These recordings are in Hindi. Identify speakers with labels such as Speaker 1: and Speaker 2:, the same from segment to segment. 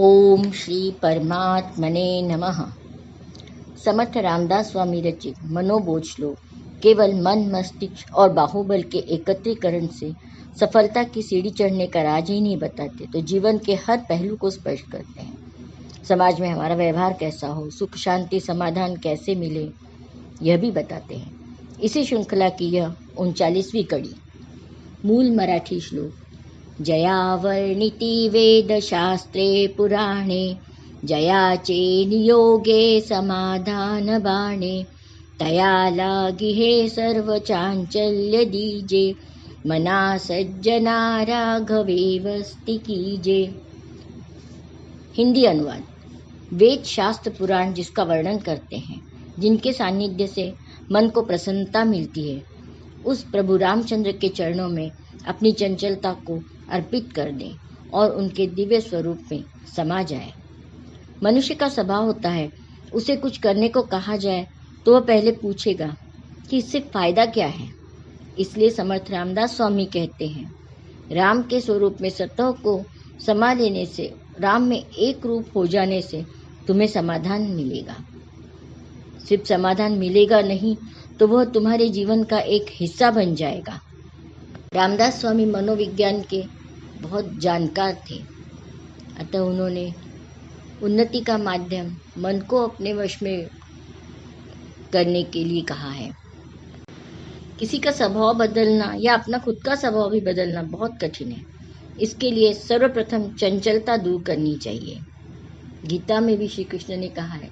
Speaker 1: ओम श्री परमात्मने नमः। समर्थ रामदास स्वामी रचित मनोबोध श्लोक केवल मन, मस्तिष्क और बाहुबल के एकत्रीकरण से सफलता की सीढ़ी चढ़ने का राज ही नहीं बताते, तो जीवन के हर पहलू को स्पष्ट करते हैं। समाज में हमारा व्यवहार कैसा हो, सुख शांति समाधान कैसे मिले, यह भी बताते हैं। इसी श्रृंखला की यह 39वीं कड़ी। मूल मराठी श्लोक। जया वर्णिति वेदशास्त्रे पुराणे, जयाचे नियोगे समाधान बाणे, तया लागी हे सर्व चांचल्य दीजे, मना सज्जना राघवे वस्ति कीजे। हिंदी अनुवाद। वेद शास्त्र पुराण जिसका वर्णन करते हैं, जिनके सानिध्य से मन को प्रसन्नता मिलती है, उस प्रभु रामचंद्र के चरणों में अपनी चंचलता को अर्पित कर दें और उनके दिव्य स्वरूप में समा जाए। मनुष्य का स्वभाव होता है, उसे कुछ करने को कहा जाए तो वह पहले पूछेगा कि इससे फायदा क्या है। इसलिए समर्थ रामदास स्वामी कहते हैं, राम के स्वरूप में स्वतः को समा लेने से, राम में एक रूप हो जाने से तुम्हें समाधान मिलेगा। सिर्फ समाधान मिलेगा नहीं, तो वह तुम्हारे जीवन का एक हिस्सा बन जाएगा। रामदास स्वामी मनोविज्ञान के बहुत जानकार थे, अतः उन्होंने उन्नति का माध्यम मन को अपने वश में करने के लिए कहा है। किसी का स्वभाव बदलना या अपना खुद का स्वभाव भी बदलना बहुत कठिन है। इसके लिए सर्वप्रथम चंचलता दूर करनी चाहिए। गीता में भी श्री कृष्ण ने कहा है,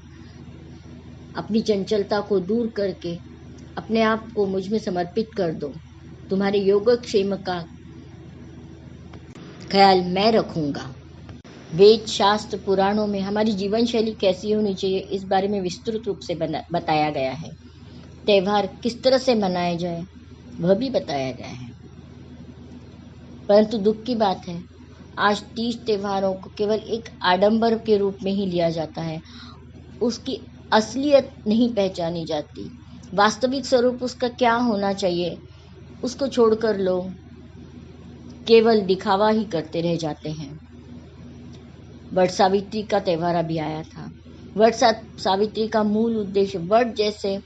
Speaker 1: अपनी चंचलता को दूर करके अपने आप को मुझ में समर्पित कर दो, तुम्हारे योगक्षेम का ख्याल मैं रखूंगा। वेद शास्त्र पुराणों में हमारी जीवन शैली कैसी होनी चाहिए, इस बारे में विस्तृत रूप से बताया गया है। त्यौहार किस तरह से मनाए जाए, वह भी बताया गया है। परंतु दुख की बात है, आज 30 त्योहारों को केवल एक आडंबर के रूप में ही लिया जाता है। उसकी असलियत नहीं पहचानी जाती। वास्तविक स्वरूप उसका क्या होना चाहिए, उसको छोड़कर लोग केवल दिखावा ही करते रह जाते हैं। वट सावित्री का त्यौहार अभी आया था। वट सावित्री का मूल उद्देश्य वट जैसे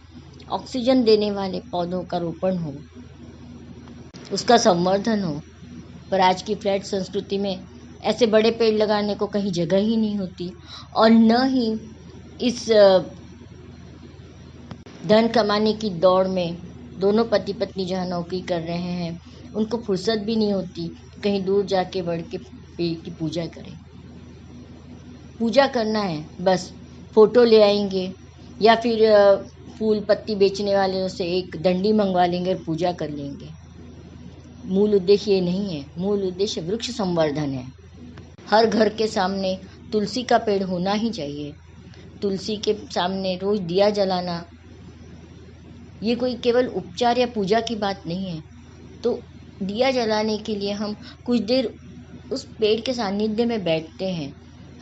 Speaker 1: ऑक्सीजन देने वाले पौधों का रोपण हो, उसका संवर्धन हो। पर आज की फ्लैट संस्कृति में ऐसे बड़े पेड़ लगाने को कहीं जगह ही नहीं होती, और न ही इस धन कमाने की दौड़ में दोनों पति पत्नी जहाँ नौकरी कर रहे हैं, उनको फुर्सत भी नहीं होती कहीं दूर जाके वड़ के पेड़ की पूजा करें। पूजा करना है, बस फोटो ले आएंगे या फिर फूल पत्ती बेचने वाले से एक डंडी मंगवा लेंगे और पूजा कर लेंगे। मूल उद्देश्य ये नहीं है। मूल उद्देश्य वृक्ष संवर्धन है। हर घर के सामने तुलसी का पेड़ होना ही चाहिए। तुलसी के सामने रोज दिया जलाना, ये कोई केवल उपचार या पूजा की बात नहीं है। तो दिया जलाने के लिए हम कुछ देर उस पेड़ के सानिध्य में बैठते हैं,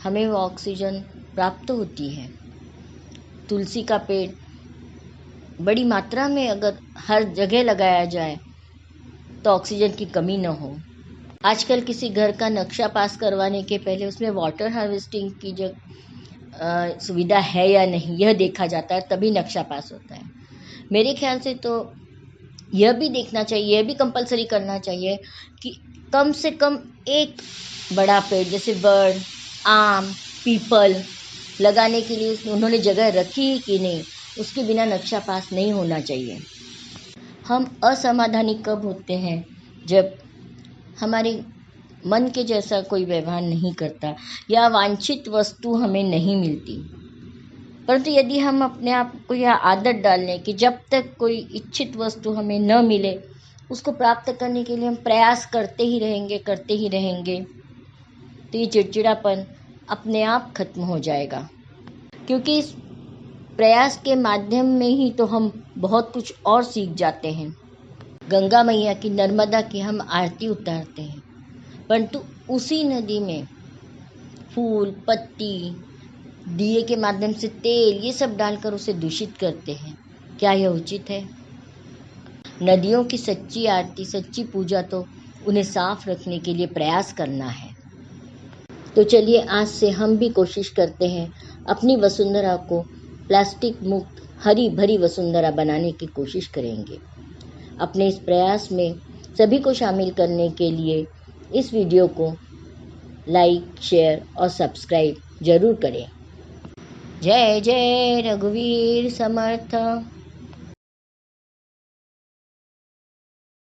Speaker 1: हमें वो ऑक्सीजन प्राप्त होती है। तुलसी का पेड़ बड़ी मात्रा में अगर हर जगह लगाया जाए तो ऑक्सीजन की कमी न हो। आजकल किसी घर का नक्शा पास करवाने के पहले उसमें वाटर हार्वेस्टिंग की जो सुविधा है या नहीं, यह देखा जाता है, तभी नक्शा पास होता है। मेरे ख्याल से तो यह भी देखना चाहिए, यह भी कंपलसरी करना चाहिए कि कम से कम एक बड़ा पेड़ जैसे बड़, आम, पीपल लगाने के लिए उन्होंने जगह रखी ही कि नहीं, उसके बिना नक्शा पास नहीं होना चाहिए। हम असमाधानी कब होते हैं, जब हमारे मन के जैसा कोई व्यवहार नहीं करता या वांछित वस्तु हमें नहीं मिलती। परंतु यदि हम अपने आप को यह आदत डाल लें कि जब तक कोई इच्छित वस्तु हमें न मिले, उसको प्राप्त करने के लिए हम प्रयास करते ही रहेंगे, तो ये चिड़चिड़ापन अपने आप खत्म हो जाएगा। क्योंकि इस प्रयास के माध्यम में ही तो हम बहुत कुछ और सीख जाते हैं। गंगा मैया की, नर्मदा की हम आरती उतारते हैं, परंतु उसी नदी में फूल पत्ती, दिए के माध्यम से तेल, ये सब डालकर उसे दूषित करते हैं। क्या यह उचित है? नदियों की सच्ची आरती, सच्ची पूजा तो उन्हें साफ रखने के लिए प्रयास करना है। तो चलिए आज से हम भी कोशिश करते हैं अपनी वसुंधरा को प्लास्टिक मुक्त हरी भरी वसुंधरा बनाने की कोशिश करेंगे। अपने इस प्रयास में सभी को शामिल करने के लिए इस वीडियो को लाइक, शेयर और सब्सक्राइब जरूर करें। जय जय रघुवीर समर्थ।